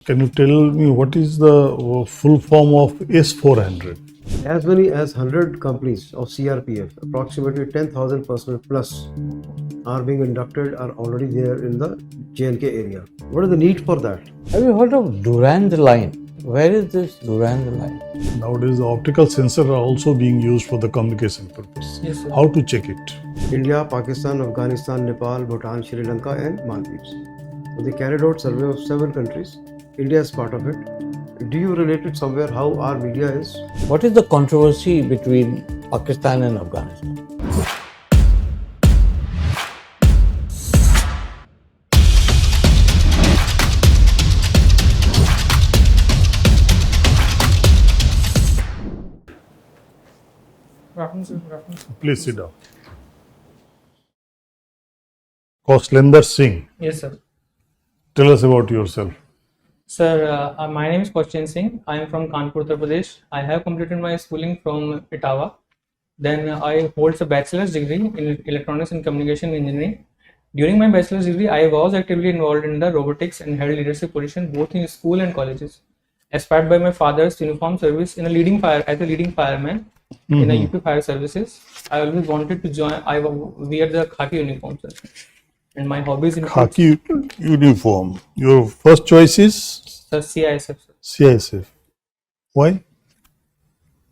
Can you tell me what is the full form of S-400? As many as 100 companies of CRPF, approximately 10,000 personnel plus, are being inducted, are already there in the J&K area. What is the need for that? Have you heard of Durand line? Where is this Durand line? Nowadays, the optical sensor are also being used for the communication purpose. Yes, sir. How to check it? India, Pakistan, Afghanistan, Nepal, Bhutan, Sri Lanka, and Maldives. So they carried out survey of several countries. India is part of it. Do you relate it somewhere how our media is? What is the controversy between Pakistan and Afghanistan? Please sit down. Kaushlendra Singh, Yes, sir. tell us about yourself. Sir, my name is Kaushlendra Singh. I am from Kanpur, Uttar Pradesh. I have completed my schooling from Etawah. Then I hold a bachelor's degree in electronics and communication engineering. During my bachelor's degree, I was actively involved in the robotics and held leadership position both in school and colleges. Aspired by my father's uniform service in a leading fireman in a UP Fire Services, I always wanted to join. I wear the khaki uniform, sir. And my hobbies include Khaki uniform. Your first choice is sir, CISF. Sir. CISF. Why?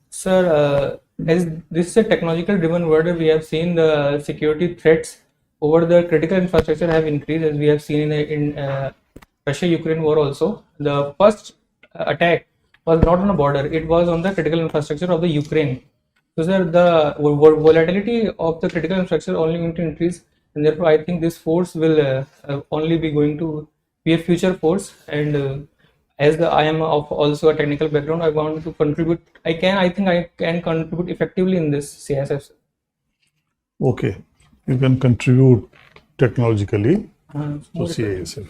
Sir, as this is a technological driven world, we have seen the security threats over the critical infrastructure have increased, as we have seen in Russia-Ukraine war also. The first attack was not on a border, it was on the critical infrastructure of the Ukraine. So sir, the volatility of the critical infrastructure only going to increase, and therefore I think this force will only be going to be a future force. And as I am of also a technical background, I want to contribute. I think I can contribute effectively in this CISF. Okay. You can contribute technologically to More CISF.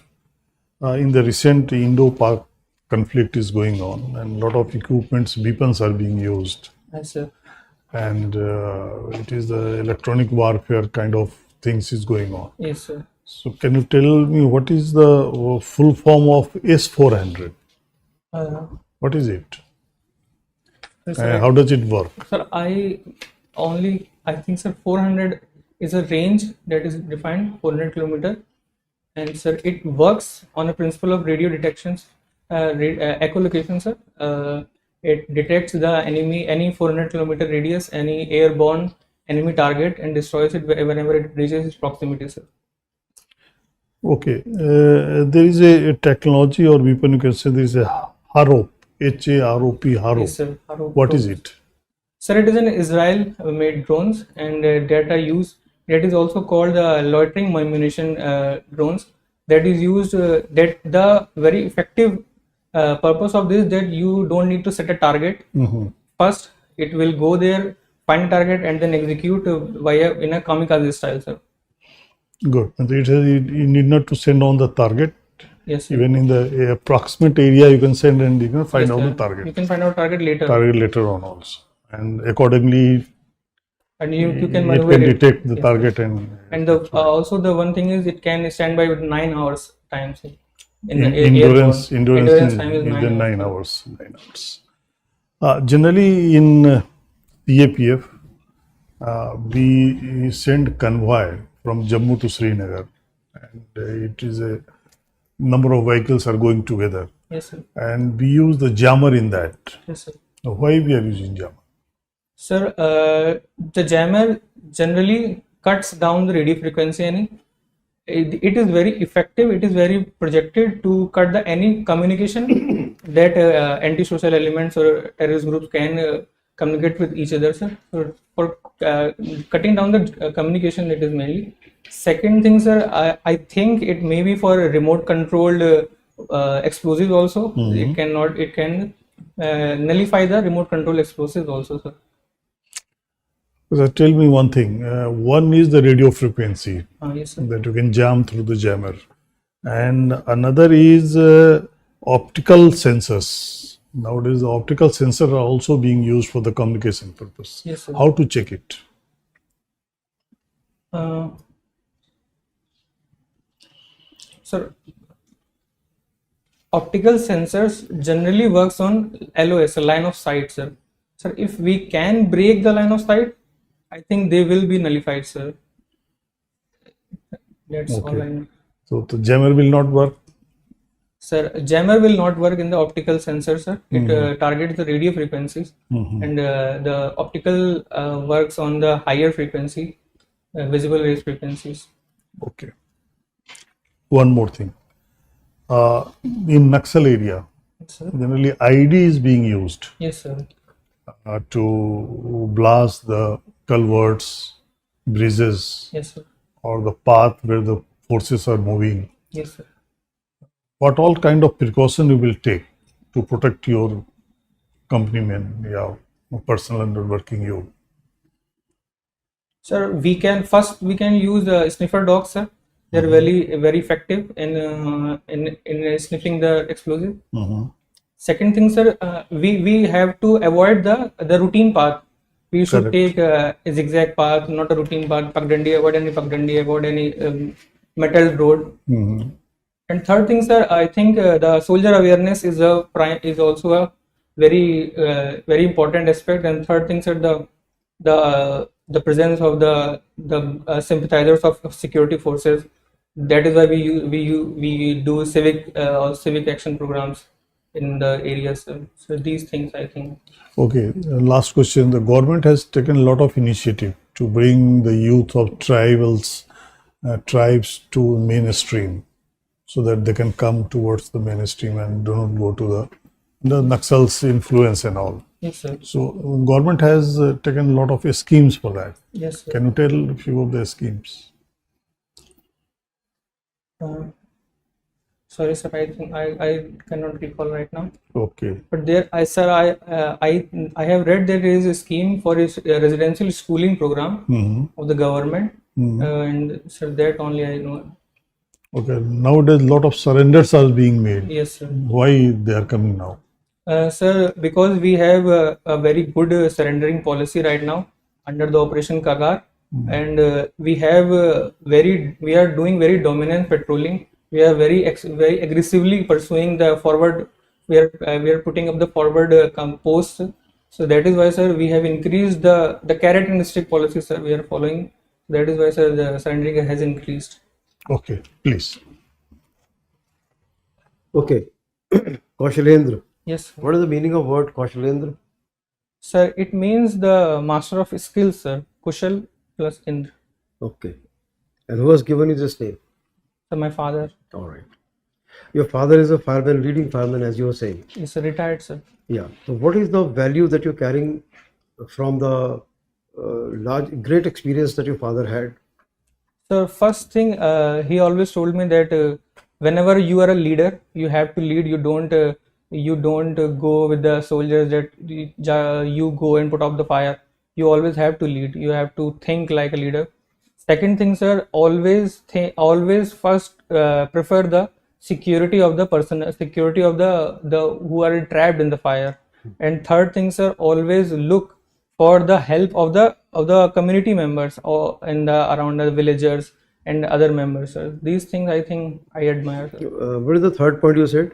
In the recent Indo-Pak conflict is going on, and a lot of equipments, weapons are being used. Yes, sir. And it is the electronic warfare kind of things is going on. Yes, sir. So can you tell me what is the full form of S-400? What is it? Sir, How does it work? sir, I think, sir, 400 is a range that is defined, 400 kilometer. And sir, it works on a principle of radio detections, echolocation, sir. It detects the enemy, any 400 kilometer radius, any airborne enemy target, and destroys it whenever it reaches its proximity, sir. Okay. There is a technology or weapon, you can say there is a HAROP, H-A-R-O-P, HAROP. Yes, sir. What is it? Sir, it is an Israel-made drones, and that are used. That is also called the loitering munition drones. That is used. That the very effective purpose of this, that you don't need to set a target. First, it will go there, find a target, and then execute via in a kamikaze style, sir. Good. And you need not to send on the target. Yes, sir. Even in the approximate area, you can send and you can find out the You target. can find out target later. Target later on also, and accordingly, And you can it maneuver can it. detect the Yes, target sir. and And also the one thing is it can stand by with 9 hours time. Sir. endurance time is is 9 9 hours. hours. 9 hours. Generally, in CAPF, we send convoy from Jammu to Srinagar, and it is a number of vehicles are going together, Yes, sir. and we use the jammer in that. Yes, sir. Now, why we are using jammer? Sir, the jammer generally cuts down the radio frequency. It is very effective. It is very projected to cut the any communication that anti-social elements or terrorist groups can communicate with each other, sir. So for cutting down the communication, it is mainly. Second thing, sir, I think it may be for remote controlled explosives also. It can nullify the remote control explosives also, sir. So tell me one thing. One is the radio frequency Yes, sir. that you can jam through the jammer, and another is optical sensors. Nowadays, the optical sensors are also being used for the communication purpose. Yes, sir. How to check it? Sir, optical sensors generally works on LOS, a line of sight, sir. Sir, if we can break the line of sight, I think they will be nullified, sir. That's all Okay. I know. So the jammer will not work. Sir, jammer will not work in the optical sensor, sir. It targets the radio frequencies, and the optical works on the higher frequency, visible rays frequencies. Okay. One more thing. In Naxal area, Yes, sir. generally ID is being used Yes, sir. to blast the culverts, bridges, Yes, sir. or the path where the forces are moving. Yes, sir. What all kind of precaution you will take to protect your companymen, yeah, personnel under working you? Sir, we can use the sniffer dogs, sir. They're very effective in sniffing the explosive. Second thing, sir, we have to avoid the routine path. We should Correct. take a zigzag path, not a routine path. Avoid any metal road. And third thing, sir, I think the soldier awareness is also a very important aspect. And third thing, sir, the presence of the sympathizers of security forces. That is why we do civic action programs in the areas. So these things, I think. Okay, last question. The government has taken a lot of initiative to bring the youth of tribes to mainstream, so that they can come towards the mainstream and do not go to the Naxal's influence and all. Yes, sir. So government has taken a lot of schemes for that. Yes, sir. Can you tell a few of the schemes? Sorry, sir. I think I cannot recall right now. Okay. But there, I have read that there is a scheme for a residential schooling program of the government, and sir, that only I know. Okay. Nowadays, a lot of surrenders are being made. Yes, sir. Why they are coming now? Sir, because we have a very good surrendering policy right now under the Operation Kagar, and we are doing very dominant patrolling. We are very aggressively pursuing the forward. We are putting up the forward posts. So that is why, sir, we have increased the carrot and stick policy, sir. We are following. That is why, sir, the surrendering has increased. Okay, please. Okay. Kaushlendra. Yes, sir. What is the meaning of word Kaushlendra? Sir, it means the master of skills, sir. Kushal plus Indra. Okay. And who has given you this name? So my father All right. Your father is a fireman, leading fireman, as you were saying. is retired, sir. Yeah. So what is the value that you're carrying from the great experience that your father had? So first thing, he always told me that whenever you are a leader, you have to lead. You don't go with the soldiers that you go and put out the fire. You always have to lead. You have to think like a leader. Second thing, sir, always first prefer the security of the person, security of the who are trapped in the fire. And third thing, sir, always look for the help of the community members or around the villagers and other members, sir. These things I think I admire, sir. What is the third point you said?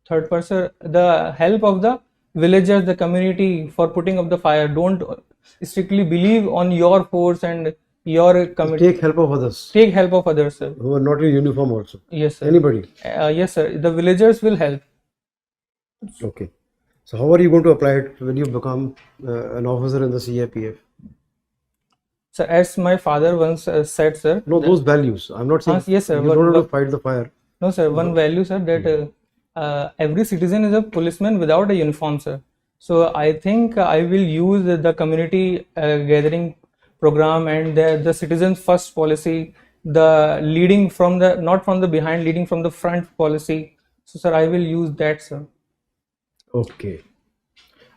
Third person, the help of the villagers, the community for putting up the fire. Don't strictly believe on your force and your community. Take help of others Take help of others, sir. who are not in uniform also. Yes, sir. Anybody. Yes, sir. The villagers will help. Okay. So how are you going to apply it when you become an officer in the CAPF? So as my father once said, sir. No, those values. I'm not saying Yes, sir. you don't have to fight the fire. No, sir. One value, sir, that every citizen is a policeman without a uniform, sir. So I think I will use the community gathering program and the citizens first policy, the leading from the not from the behind, leading from the front policy. So, sir, I will use that, sir. Okay.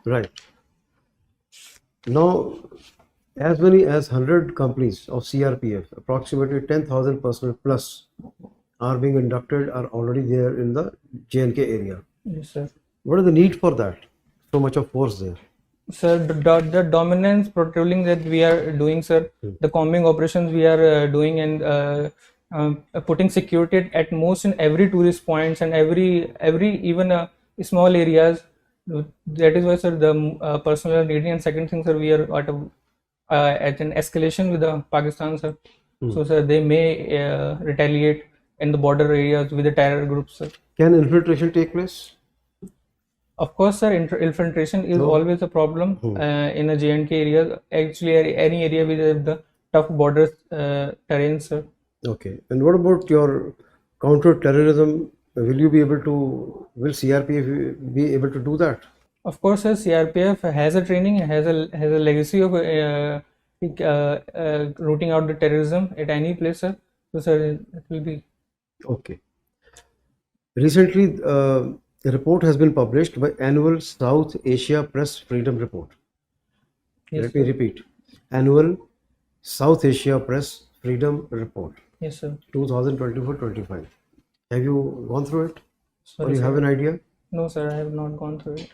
Right. Now, as many as 100 companies of CRPF, approximately 10,000 personnel plus, are being inducted, are already there in the J&K area. Yes, sir. What is the need for that? So much of force there. Sir, the dominance patrolling that we are doing, sir, the combing operations we are doing, and putting security at most in every tourist points and every even small areas. That is why, sir, the personnel are needing. And second thing, sir, we are at an escalation with the Pakistan, sir. So, sir, they may retaliate in the border areas with the terror groups, sir. Can infiltration take place? Of course, sir, infiltration is No. always a problem in a J&K area. Actually, any area with the tough border terrain, sir. Okay. And what about your counter-terrorism? Will CRPF be able to do that? Of course, sir, CRPF has a training, has a legacy of rooting out the terrorism at any place, sir. So, sir, it will be. Okay. Recently, a report has been published by Annual South Asia Press Freedom Report. Yes, Let me repeat. Annual South Asia Press Freedom Report, yes, sir. 2024-25. Have you gone through it? Sorry, Or you sir. have an idea? No, sir, I have not gone through it.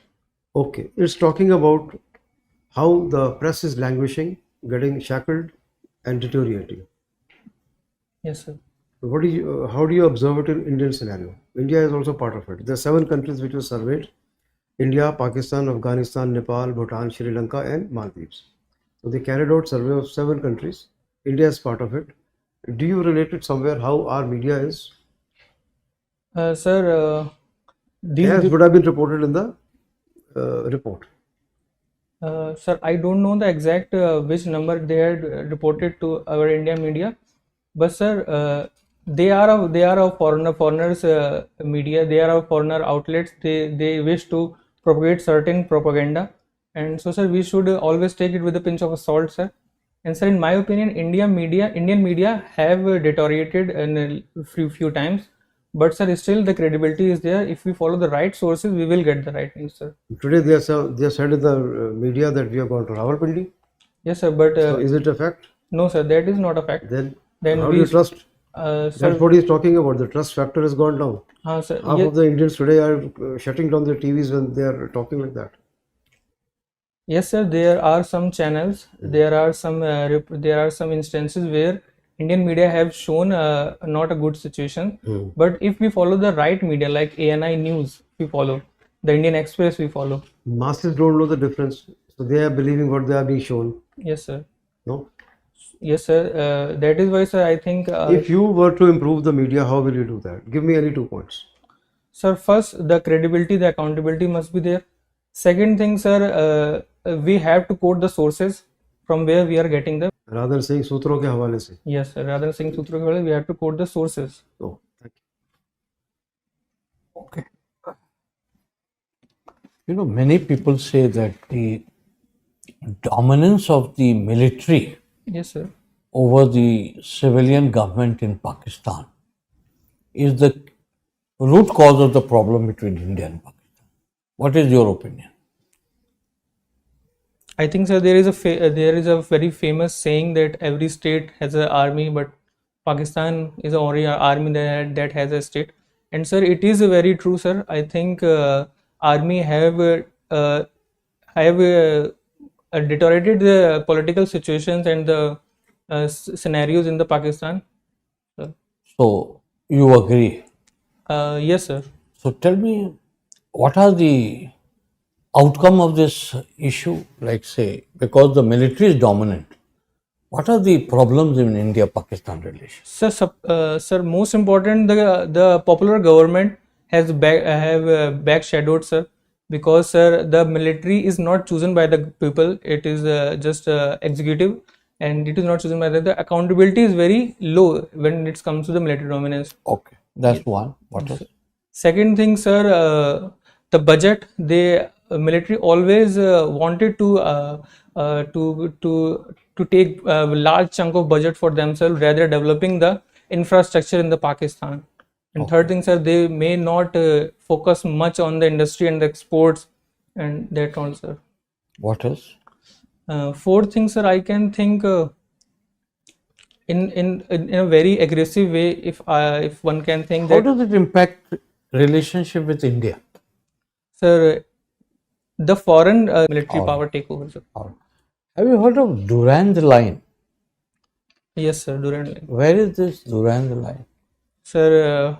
Okay. It's talking about how the press is languishing, getting shackled, and deteriorating. Yes, sir. How do you observe it in Indian scenario? India is also part of it. There are 7 countries which were surveyed: India, Pakistan, Afghanistan, Nepal, Bhutan, Sri Lanka, and Maldives. So they carried out survey of 7 countries. India is part of it. Do you relate it somewhere how our media is? Sir, these As would have been reported in the report. sir, I don't know the exact which number they had reported to our India media, but sir, they are a foreigners media. They are a foreigner outlets. They wish to propagate certain propaganda, and so, sir, we should always take it with a pinch of salt, sir. And sir, in my opinion, Indian media have deteriorated in a few times, but sir, still the credibility is there. If we follow the right sources, we will get the right news, sir. Today they have said in the media that we have gone to Rawalpindi. Yes, sir, but So is it a fact? no, sir, that is not a fact. Then Then how we do you trust? sir, That's what he's talking about. The trust factor has gone down. sir, Half of the Indians today are shutting down their TVs when they are talking like that. yes, sir, there are some channels, there are some instances where Indian media have shown not a good situation. But if we follow the right media like ANI News, we follow the Indian Express, we follow. Masses don't know the difference, so they are believing what they are being shown. Yes, sir. No. Yes, sir. That is why, sir, I think If you were to improve the media, how will you do that? Give me any 2 points. sir, first the credibility, the accountability must be there. Second thing, sir, we have to quote the sources from where we are getting them. Rather than saying सूत्रों के हवाले से. Yes, sir. Rather than saying सूत्रों के हवाले, we have to quote the sources. Oh, thank you. Okay. You know, many people say that the dominance of the military Yes, sir. over the civilian government in Pakistan is the root cause of the problem between India and Pakistan. What is your opinion? I think, sir, there is a very famous saying that every state has an army, but Pakistan is the only army that has a state. And sir, it is very true, sir. I think army have deteriorated the political situations and the scenarios in the Pakistan. So, you agree? Yes, sir. So, tell me, what are the outcome of this issue? Like, say, because the military is dominant, what are the problems in India-Pakistan relations? Sir, most important, the popular government has backshadowed, sir, because, sir, the military is not chosen by the people. It is just executive, and it is not chosen by the accountability is very low when it comes to the military dominance. Okay, that's one. What else? Second thing, sir, the budget, the military always wanted to take a large chunk of budget for themselves rather developing the infrastructure in the Pakistan. And third thing, sir, they may not focus much on the industry and the exports and that all, sir. What else? Fourth thing, sir, I can think in a very aggressive way, if one can think How that, does it impact relationship with India? sir, the foreign military All power takeover, sir. Have you heard of Durand Line? Yes, sir. Durand line. Where is this Durand line? Sir,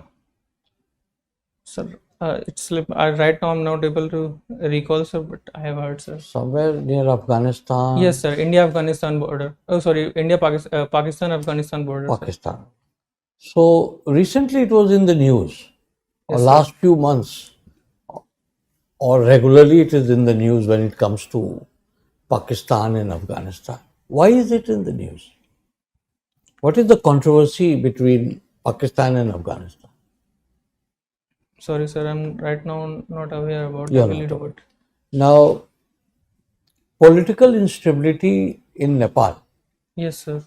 sir, it's right now I'm not able to recall, sir, but I have heard, sir. Somewhere near Afghanistan, Yes, sir. India-Afghanistan border. Oh, sorry, Pakistan-Afghanistan border, sir. Pakistan. So recently it was in the news, or Yes, sir. last few months, or regularly it is in the news when it comes to Pakistan and Afghanistan. Why is it in the news? What is the controversy between Pakistan and Afghanistan? Sorry, sir. I'm right now not aware about. You're I will not need aware. about. Now, political instability in Nepal, Yes, sir.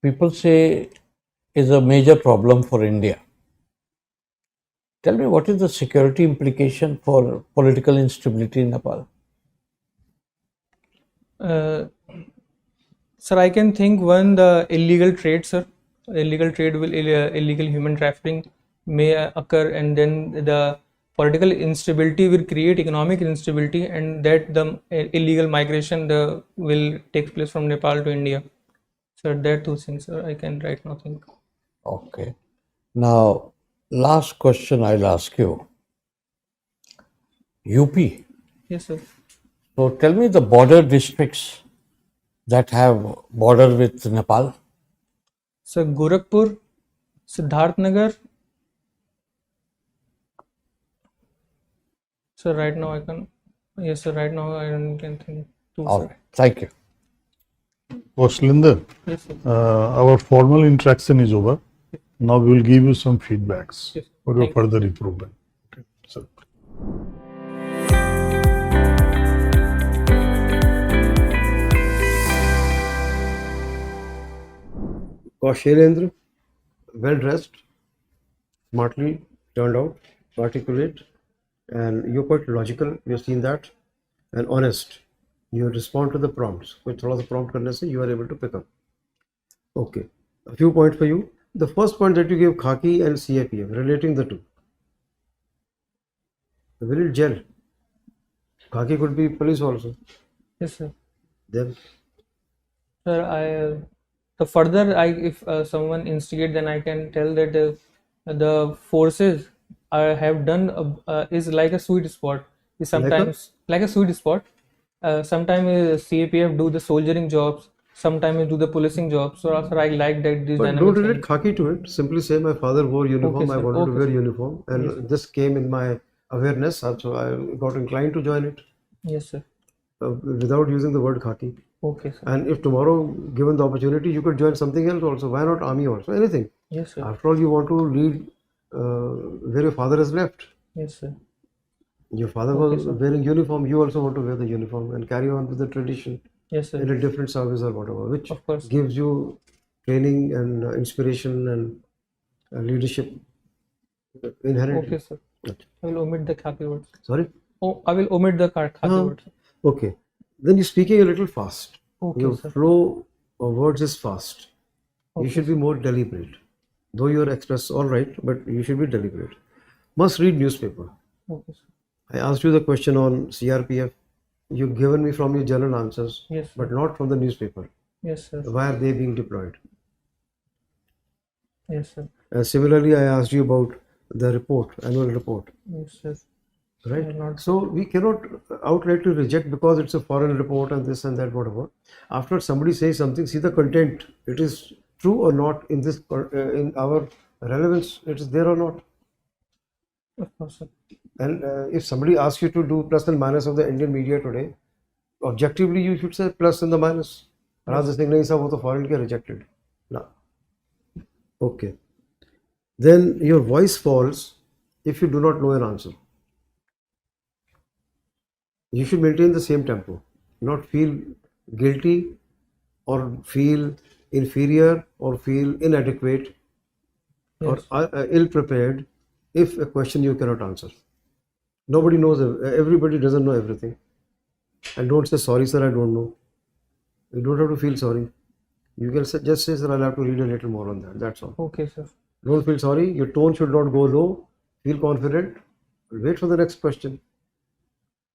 people say, is a major problem for India. Tell me, what is the security implication for political instability in Nepal? Uh, Sir, I can think one, the illegal trade, sir. Illegal trade will illegal human trafficking may occur, and then the political instability will create economic instability, and that the illegal migration will take place from Nepal to India. Sir, that two things, sir, I can right now think. Okay. Now, last question I'll ask you. UP. Yes, sir. So tell me the border districts that have border with Nepal. Sir, Gorakhpur, Siddharth Nagar. Sir, right now I can. Yes, sir. Right now I can think two, All sir. right. Thank you. Kaushlendra, Yes, sir. our formal interaction is over. Now we will give you some feedbacks Yes. for your Thank you. further improvement. Okay. So, Kaushlendra, well dressed, smartly turned out, articulate, and you're quite logical. We've seen that, and honest. You respond to the prompts. With थोड़ा सा prompt करने से you are able to pick up. Okay, a few points for you. The first point that you gave khaki and CAPF, relating the two. Will it gel? Khaki could be police also. Yes, sir. Then Sir, the further if someone instigate, then I can tell that the forces have done is like a sweet spot. Is sometimes like a sweet spot. Sometimes CAPF do the soldiering jobs. Sometimes do the policing jobs. So also I like that this but dynamic. don't relate khaki to it. Simply say my father wore uniform. Okay, I sir. wanted to Okay, wear sir. uniform, and this came in my awareness. So I got inclined to join it Yes, sir. without using the word khaki. Okay, sir. And if tomorrow, given the opportunity, you could join something else also. Why not army also? Anything. Yes, sir. After all, you want to lead where your father has left. Yes, sir. Your father Okay, was sir. wearing uniform. You also want to wear the uniform and carry on with the tradition Yes, sir. in a different service or whatever, which Of course. gives you training and inspiration and leadership inherently. Okay, sir. I will omit the khaki words. Sorry? Oh, I will omit the khaki words. Okay. Then you're speaking a little fast. Okay, Your sir. flow of words is fast. Okay, You should be more deliberate. Though you are express all right, but you should be deliberate. Must read newspaper. Okay, sir. I asked you the question on CRPF. You've given me from your general answers, Yes, sir. but not from the newspaper. Yes, sir. Why are they being deployed? Yes, sir. Similarly, I asked you about the report, annual report, Yes, sir. right? Not- So we cannot outrightly reject because it's a foreign report and this and that, whatever. After somebody says something, see the content. It is true or not in this in our relevance. It is there or not. Of course, sir. And if somebody asks you to do plus and minus of the Indian media today, objectively you should say plus and the minus. Rather than saying, nahi sir, wo to foreign ke rejected. No. Okay. Then your voice falls if you do not know an answer. You should maintain the same tempo, not feel guilty or feel inferior or feel inadequate Yes. or ill prepared if a question you cannot answer. Nobody knows, everybody doesn't know everything. And don't say, sorry, sir, I don't know. You don't have to feel sorry. You can just say, sir, I'll have to read a little more on that. That's all. Okay, sir. Don't feel sorry. Your tone should not go low. Feel confident. Wait for the next question.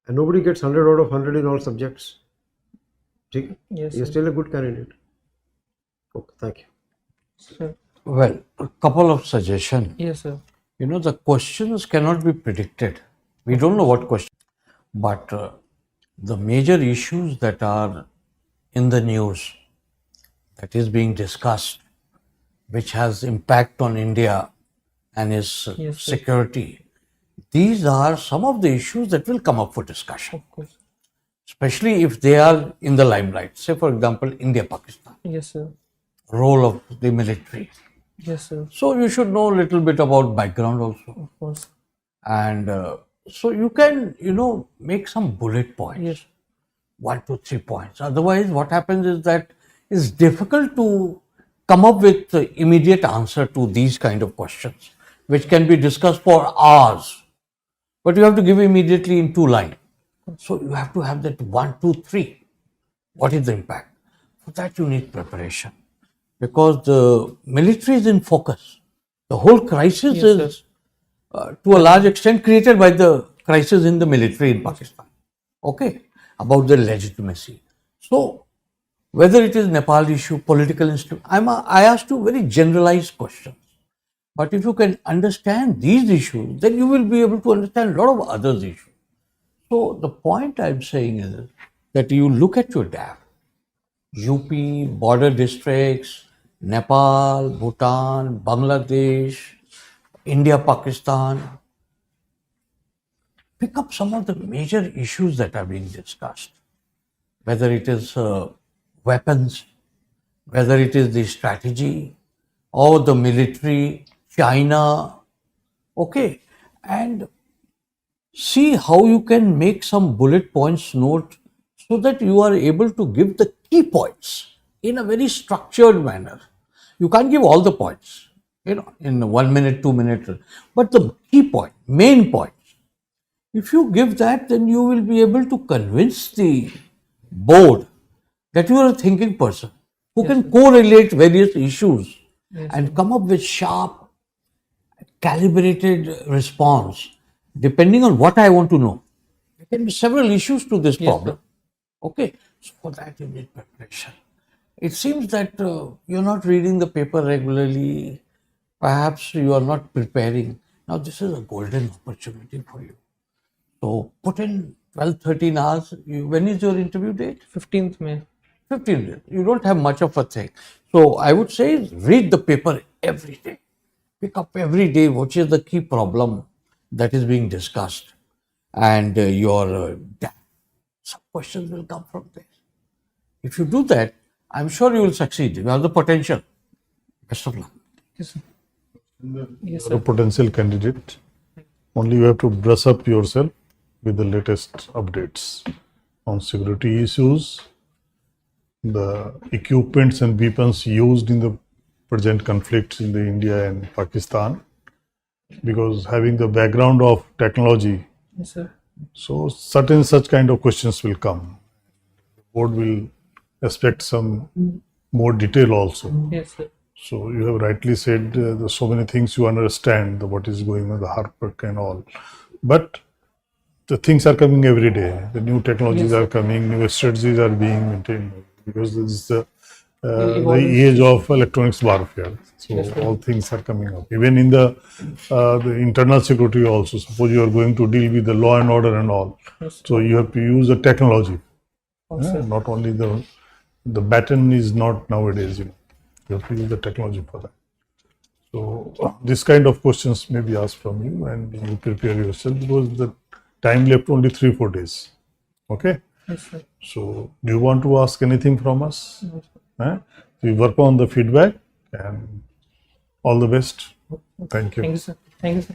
And nobody gets 100 out of 100 in all subjects. Okay? Yes, You're sir. still a good candidate. Okay, thank you. Sir. Well, a couple of suggestions. Yes, sir. You know, the questions cannot be predicted. We don't know what question, but the major issues that are in the news that is being discussed, which has impact on India and its Yes, sir. security, these are some of the issues that will come up for discussion, Of course. especially if they are in the limelight. Say, for example, India-Pakistan, Yes, sir. role of the military. Yes, sir. So you should know a little bit about background also. Of course. And so you can, make some bullet points. Yes. 1, 2, 3 points. Otherwise, what happens is that it's difficult to come up with the immediate answer to these kind of questions, which can be discussed for hours. But you have to give immediately in 2 lines. So you have to have that 1, 2, 3. What is the impact? For that you need preparation, because the military is in focus. The whole crisis Yes, is to a large extent created by the crisis in the military in Pakistan. Okay, about the legitimacy. So whether it is Nepal issue, political institute, I asked you very generalized questions. But if you can understand these issues, then you will be able to understand a lot of other issues. So the point I'm saying is that you look at your DAF, UP, border districts, Nepal, Bhutan, Bangladesh, India, Pakistan. Pick up some of the major issues that are being discussed, whether it is weapons, whether it is the strategy or the military, China, okay, and see how you can make some bullet points note so that you are able to give the key points in a very structured manner. You can't give all the points, in 1 minute, 2 minutes, but the key point, main points. If you give that, then you will be able to convince the board that you are a thinking person who can correlate various issues and come up with sharp, calibrated response depending on what I want to know. There can be several issues to this problem. Okay, so for that you need preparation. It seems that you're not reading the paper regularly. Perhaps you are not preparing. Now this is a golden opportunity for you. So put in 12, 13 hours. When is your interview date? 15th May. 15 days. You don't have much of a thing. So I would say read the paper every day. Pick up every day which is the key problem that is being discussed. And some questions will come from there. If you do that, I'm sure you will succeed. You have the potential. Best of luck. Yes, sir. Yes, You're a sir. potential candidate. Only you have to brush up yourself with the latest updates on security issues, the equipments and weapons used in the present conflicts in the India and Pakistan. Because having the background of technology, Yes, sir. so certain such kind of questions will come. The board will expect some more detail also. Yes, sir. So you have rightly said there's so many things you understand what is going on, the Harper and all, but the things are coming every day. The new technologies are coming, new strategies are being maintained because this is the evolving age of electronics warfare. So Yes, sir. all things are coming up. Even in the internal security also. Suppose you are going to deal with the law and order and all. Yes, So you have to use the technology. sir. Not only the baton is not nowadays. You have to use the technology for that. So this kind of questions may be asked from you, and you prepare yourself because the time left only 3-4 days. Okay. Yes, sir. So do you want to ask anything from us? Yes, We work on the feedback, and all the best. Thank you. Thank you, sir. Thank you, sir.